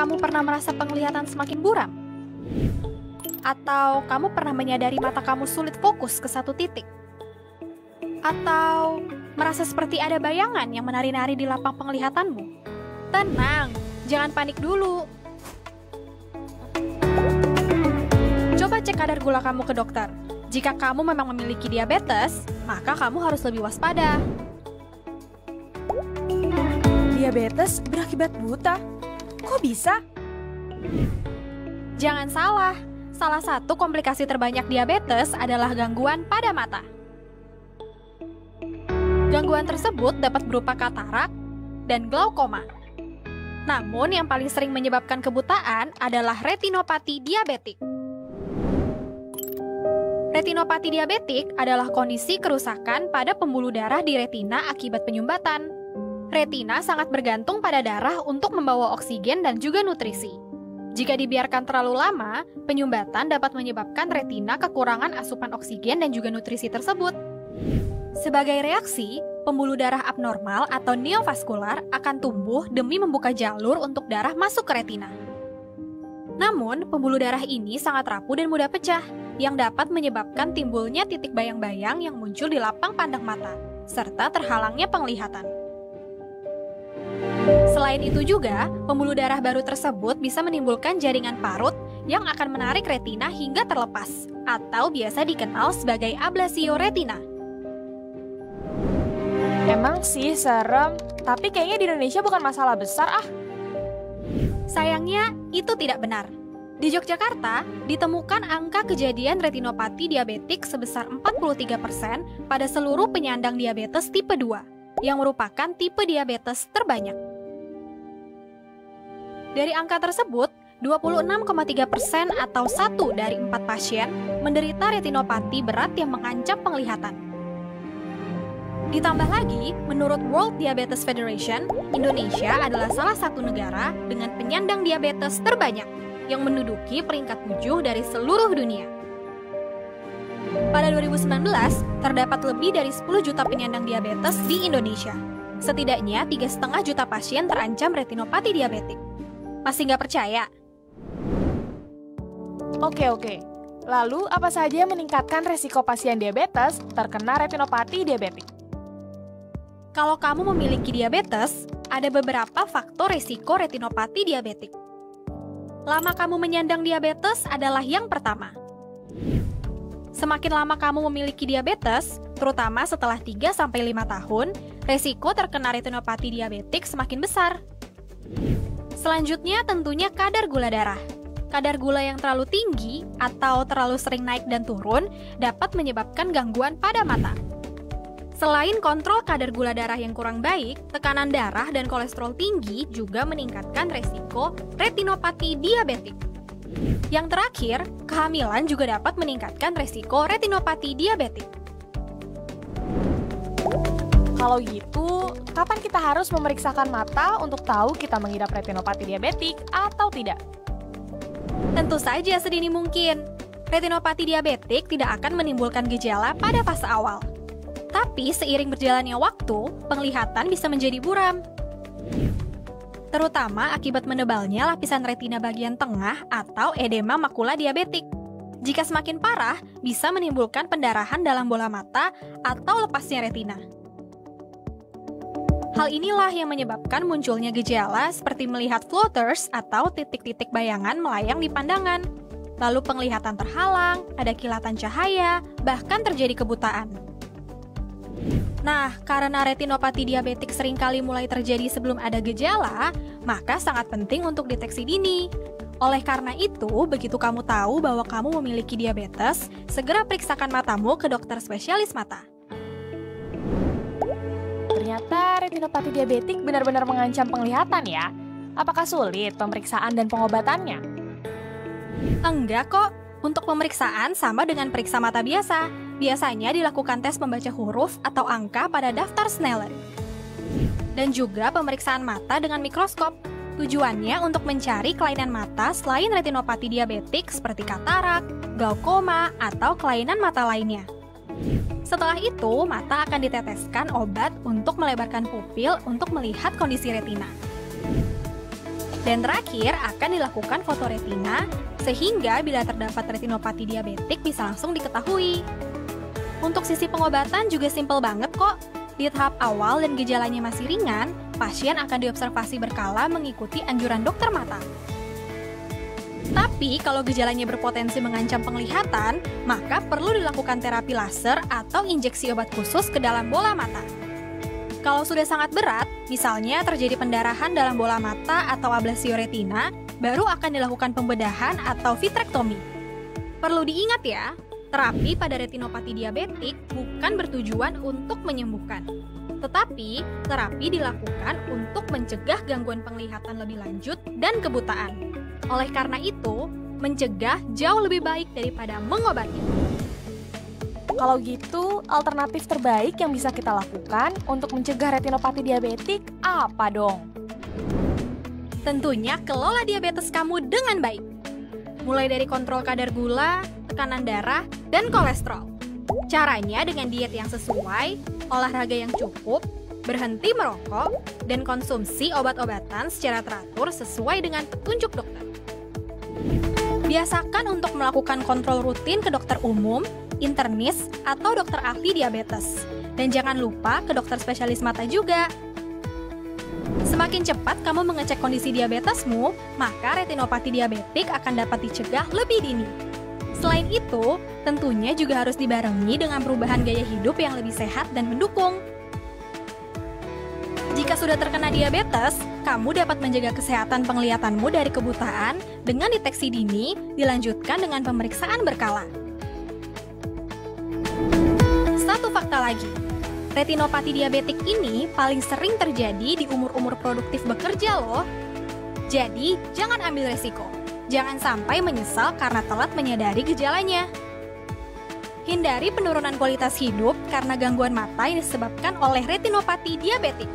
kamu pernah merasa penglihatan semakin buram? Atau kamu pernah menyadari mata kamu sulit fokus ke satu titik? Atau merasa seperti ada bayangan yang menari-nari di lapang penglihatanmu? Tenang, jangan panik dulu. Coba cek kadar gula kamu ke dokter. Jika kamu memang memiliki diabetes, maka kamu harus lebih waspada. Diabetes berakibat buta? Kok bisa? Jangan salah, salah satu komplikasi terbanyak diabetes adalah gangguan pada mata. Gangguan tersebut dapat berupa katarak dan glaukoma. Namun yang paling sering menyebabkan kebutaan adalah retinopati diabetik. Retinopati diabetik adalah kondisi kerusakan pada pembuluh darah di retina akibat penyumbatan. Retina sangat bergantung pada darah untuk membawa oksigen dan juga nutrisi. Jika dibiarkan terlalu lama, penyumbatan dapat menyebabkan retina kekurangan asupan oksigen dan juga nutrisi tersebut. Sebagai reaksi, pembuluh darah abnormal atau neovaskular akan tumbuh demi membuka jalur untuk darah masuk ke retina. Namun, pembuluh darah ini sangat rapuh dan mudah pecah, yang dapat menyebabkan timbulnya titik bayang-bayang yang muncul di lapang pandang mata, serta terhalangnya penglihatan. Selain itu juga, pembuluh darah baru tersebut bisa menimbulkan jaringan parut yang akan menarik retina hingga terlepas, atau biasa dikenal sebagai ablasio retina. Emang sih serem, tapi kayaknya di Indonesia bukan masalah besar ah. Sayangnya, itu tidak benar. Di Yogyakarta, ditemukan angka kejadian retinopati diabetik sebesar 43% pada seluruh penyandang diabetes tipe 2, yang merupakan tipe diabetes terbanyak. Dari angka tersebut, 26,3% atau 1 dari 4 pasien menderita retinopati berat yang mengancam penglihatan. Ditambah lagi, menurut World Diabetes Federation, Indonesia adalah salah satu negara dengan penyandang diabetes terbanyak, yang menduduki peringkat 7 dari seluruh dunia. Pada 2019, terdapat lebih dari 10 juta penyandang diabetes di Indonesia. Setidaknya 3,5 juta pasien terancam retinopati diabetik. Masih nggak percaya? Oke. Lalu, apa saja yang meningkatkan resiko pasien diabetes terkena retinopati diabetik? Kalau kamu memiliki diabetes, ada beberapa faktor risiko retinopati diabetik. Lama kamu menyandang diabetes adalah yang pertama. Semakin lama kamu memiliki diabetes, terutama setelah 3-5 tahun, risiko terkena retinopati diabetik semakin besar. Selanjutnya tentunya kadar gula darah. Kadar gula yang terlalu tinggi atau terlalu sering naik dan turun dapat menyebabkan gangguan pada mata. Selain kontrol kadar gula darah yang kurang baik, tekanan darah dan kolesterol tinggi juga meningkatkan resiko retinopati diabetik. Yang terakhir, kehamilan juga dapat meningkatkan resiko retinopati diabetik. Kalau gitu, kapan kita harus memeriksakan mata untuk tahu kita mengidap retinopati diabetik atau tidak? Tentu saja sedini mungkin. Retinopati diabetik tidak akan menimbulkan gejala pada fase awal. Tapi seiring berjalannya waktu, penglihatan bisa menjadi buram. Terutama akibat menebalnya lapisan retina bagian tengah atau edema makula diabetik. Jika semakin parah, bisa menimbulkan pendarahan dalam bola mata atau lepasnya retina. Hal inilah yang menyebabkan munculnya gejala seperti melihat floaters atau titik-titik bayangan melayang di pandangan. Lalu penglihatan terhalang, ada kilatan cahaya, bahkan terjadi kebutaan. Nah, karena retinopati diabetik seringkali mulai terjadi sebelum ada gejala, maka sangat penting untuk deteksi dini. Oleh karena itu, begitu kamu tahu bahwa kamu memiliki diabetes, segera periksakan matamu ke dokter spesialis mata. Ternyata retinopati diabetik benar-benar mengancam penglihatan ya. Apakah sulit pemeriksaan dan pengobatannya? Enggak kok, untuk pemeriksaan sama dengan periksa mata biasa. Biasanya dilakukan tes membaca huruf atau angka pada daftar Snellen. Dan juga pemeriksaan mata dengan mikroskop. Tujuannya untuk mencari kelainan mata selain retinopati diabetik seperti katarak, glaukoma, atau kelainan mata lainnya. Setelah itu, mata akan diteteskan obat untuk melebarkan pupil untuk melihat kondisi retina. Dan terakhir, akan dilakukan foto retina, sehingga bila terdapat retinopati diabetik bisa langsung diketahui. Untuk sisi pengobatan juga simpel banget kok. Di tahap awal dan gejalanya masih ringan, pasien akan diobservasi berkala mengikuti anjuran dokter mata. Tapi kalau gejalanya berpotensi mengancam penglihatan, maka perlu dilakukan terapi laser atau injeksi obat khusus ke dalam bola mata. Kalau sudah sangat berat, misalnya terjadi pendarahan dalam bola mata atau ablasio retina, baru akan dilakukan pembedahan atau vitrektomi. Perlu diingat ya, terapi pada retinopati diabetik bukan bertujuan untuk menyembuhkan, tetapi terapi dilakukan untuk mencegah gangguan penglihatan lebih lanjut dan kebutaan. Oleh karena itu, mencegah jauh lebih baik daripada mengobati. Kalau gitu, alternatif terbaik yang bisa kita lakukan untuk mencegah retinopati diabetik apa dong? Tentunya kelola diabetes kamu dengan baik. Mulai dari kontrol kadar gula, tekanan darah, dan kolesterol. Caranya dengan diet yang sesuai, olahraga yang cukup, berhenti merokok, dan konsumsi obat-obatan secara teratur sesuai dengan petunjuk dokter. Biasakan untuk melakukan kontrol rutin ke dokter umum, internis, atau dokter ahli diabetes. Dan jangan lupa ke dokter spesialis mata juga. Semakin cepat kamu mengecek kondisi diabetesmu, maka retinopati diabetik akan dapat dicegah lebih dini. Selain itu, tentunya juga harus dibarengi dengan perubahan gaya hidup yang lebih sehat dan mendukung. Jika sudah terkena diabetes, kamu dapat menjaga kesehatan penglihatanmu dari kebutaan dengan deteksi dini, dilanjutkan dengan pemeriksaan berkala. Satu fakta lagi, retinopati diabetik ini paling sering terjadi di umur-umur produktif bekerja loh. Jadi, jangan ambil resiko. Jangan sampai menyesal karena telat menyadari gejalanya. Hindari penurunan kualitas hidup karena gangguan mata yang disebabkan oleh retinopati diabetik.